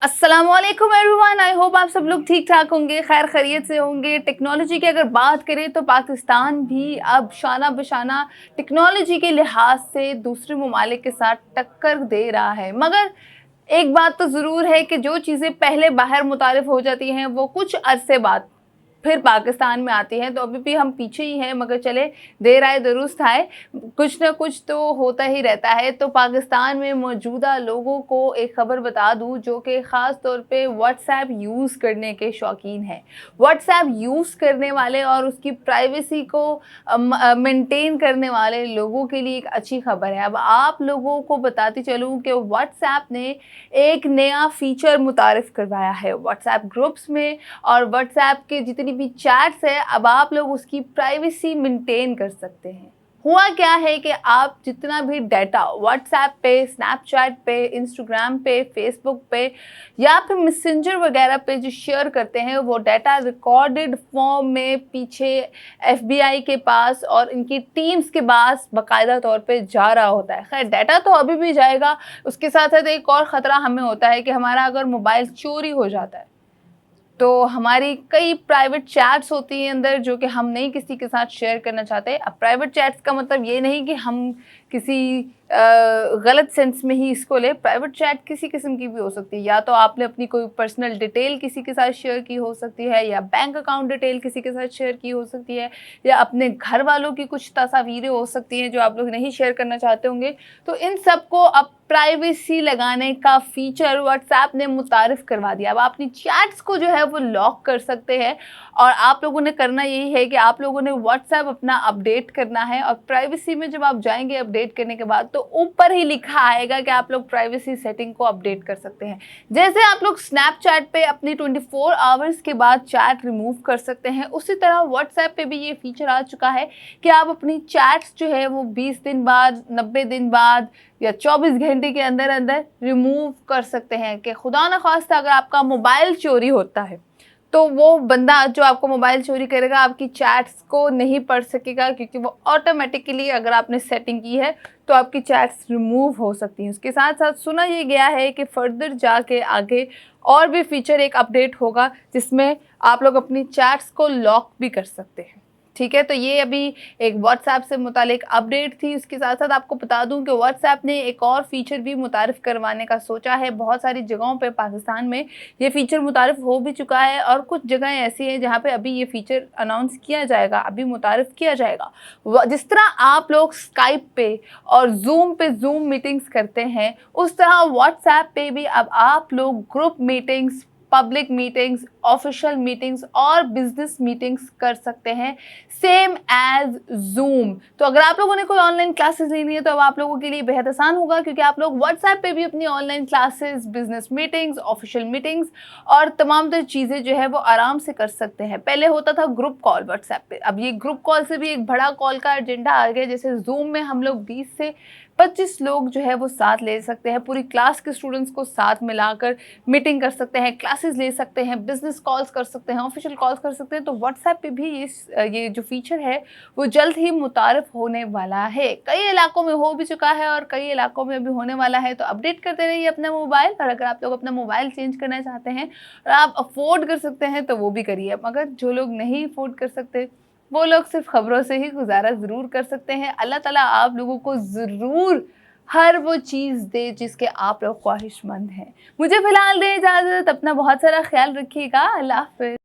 अस्सलामुअलैकुम everyone, I hope आप सब लोग ठीक ठाक होंगे, खैर खैरियत से होंगे। टेक्नोलॉजी की अगर बात करें तो पाकिस्तान भी अब शाना बशाना टेक्नोलॉजी के लिहाज से दूसरे ममालिक के साथ टक्कर दे रहा है। मगर एक बात तो ज़रूर है कि जो चीज़ें पहले बाहर मुतारिफ हो जाती हैं वो कुछ अरसे बाद फिर पाकिस्तान में आती हैं, तो अभी भी हम पीछे ही हैं, मगर चले देर आए दुरुस्त आए, कुछ ना कुछ तो होता ही रहता है। तो पाकिस्तान में मौजूदा लोगों को एक ख़बर बता दूं जो कि ख़ास तौर पे व्हाट्सएप यूज़ करने के शौकीन हैं। व्हाट्सएप यूज़ करने वाले और उसकी प्राइवेसी को मेंटेन करने वाले लोगों के लिए एक अच्छी खबर है। अब आप लोगों को बताती चलूँ कि व्हाट्सएप ने एक नया फ़ीचर मुतारिफ़ करवाया है व्हाट्सएप ग्रुप्स में, और व्हाट्सएप के जितनी भी चैट्स है अब आप लोग उसकी प्राइवेसी मेंटेन कर सकते हैं। हुआ क्या है कि आप जितना भी डाटा व्हाट्सएप पे, स्नैपचैट पे, इंस्टाग्राम पे, फेसबुक पे या फिर मैसेंजर वगैरह पे जो शेयर करते हैं वो डाटा रिकॉर्डेड फॉर्म में पीछे एफबीआई के पास और इनकी टीम्स के पास बाकायदा तौर पे जा रहा होता है। खैर डाटा तो अभी भी जाएगा, उसके साथ साथ एक और ख़तरा हमें होता है कि हमारा अगर मोबाइल चोरी हो जाता है तो हमारी कई प्राइवेट चैट्स होती हैं अंदर जो कि हम नहीं किसी के साथ शेयर करना चाहते। अब प्राइवेट चैट्स का मतलब ये नहीं कि हम किसी गलत सेंस में ही इसको ले। प्राइवेट चैट किसी किस्म की भी हो सकती है, या तो आपने अपनी कोई पर्सनल डिटेल किसी के साथ शेयर की हो सकती है, या बैंक अकाउंट डिटेल किसी के साथ शेयर की हो सकती है, या अपने घर वालों की कुछ तस्वीरें हो सकती हैं जो आप लोग नहीं शेयर करना चाहते होंगे। तो इन सबको अब प्राइवेसी लगाने का फीचर व्हाट्सएप ने मुतारिफ करवा दिया। अब आप अपनी चैट्स को जो है वो लॉक कर सकते हैं, और आप लोगों ने करना यही है कि आप लोगों ने व्हाट्सएप अपना अपडेट करना है। और प्राइवेसी में जब आप जाएंगे अपडेट करने के बाद तो ऊपर ही लिखा आएगा कि आप लोग प्राइवेसी सेटिंग को अपडेट कर सकते हैं। जैसे आप लोग स्नैपचैट पे अपनी 24 आवर्स के बाद चैट रिमूव कर सकते हैं, उसी तरह व्हाट्सएप पे भी ये फीचर आ चुका है कि आप अपनी चैट्स जो है वो 20 दिन बाद, 90 दिन बाद या 24 घंटे के अंदर अंदर रिमूव कर सकते हैं। कि खुदा न खास्ता अगर आपका मोबाइल चोरी होता है तो वो बंदा जो आपको मोबाइल चोरी करेगा आपकी चैट्स को नहीं पढ़ सकेगा, क्योंकि वो ऑटोमेटिकली अगर आपने सेटिंग की है तो आपकी चैट्स रिमूव हो सकती हैं। उसके साथ साथ सुना ये गया है कि फर्दर जाके आगे और भी फीचर एक अपडेट होगा जिसमें आप लोग अपनी चैट्स को लॉक भी कर सकते हैं। ठीक है, तो ये अभी एक व्हाट्सएप से मुतालिक अपडेट थी। उसके साथ साथ आपको बता दूं कि व्हाट्सएप ने एक और फीचर भी मुतारिफ करवाने का सोचा है। बहुत सारी जगहों पे पाकिस्तान में ये फीचर मुतारिफ हो भी चुका है, और कुछ जगहें ऐसी हैं जहाँ पे अभी ये फीचर अनाउंस किया जाएगा, अभी मुतारिफ किया जाएगा। जिस तरह आप लोग स्काइप पे और जूम पे जूम मीटिंग्स करते हैं, उस तरह व्हाट्सएप पे भी अब आप लोग group meetings, public meetings, official meetings और बिजनेस मीटिंग्स कर सकते हैं, सेम एज जूम। तो अगर आप लोगों ने कोई ऑनलाइन क्लासेस लेनी है तो अब आप लोगों के लिए बेहद आसान होगा, क्योंकि आप लोग व्हाट्सएप पे भी अपनी online classes, business meetings, official meetings और तमाम तरह चीज़ें जो है वो आराम से कर सकते हैं। पहले होता था ग्रुप कॉल व्हाट्सएप पे, अब ये ग्रुप कॉल से भी एक बड़ा कॉल का एजेंडा आ गया। जैसे जूम में हम लोग 20 से 25 लोग जो है वो साथ ले सकते हैं, पूरी क्लास के स्टूडेंट्स को साथ मिलाकर मीटिंग कर सकते हैं, क्लासेस ले सकते हैं, बिजनेस कॉल्स कर सकते हैं, ऑफिशियल कॉल्स कर सकते हैं। तो व्हाट्सएप पे भी ये जो फीचर है वो जल्द ही मुतारिफ होने वाला है। कई इलाकों में हो भी चुका है और कई इलाकों में अभी होने वाला है। तो अपडेट करते रहिए अपना मोबाइल, और अगर आप लोग अपना मोबाइल चेंज करना चाहते हैं और आप अफोर्ड कर सकते हैं तो वो भी करिए। मगर जो लोग नहीं अफोर्ड कर सकते वो लोग सिर्फ खबरों से ही गुजारा ज़रूर कर सकते हैं। अल्लाह ताला आप लोगों को ज़रूर हर वो चीज़ दे जिसके आप लोग ख्वाहिशमंद हैं। मुझे फ़िलहाल दें इजाज़त, अपना बहुत सारा ख्याल रखिएगा। अल्लाह हाफ़िज़।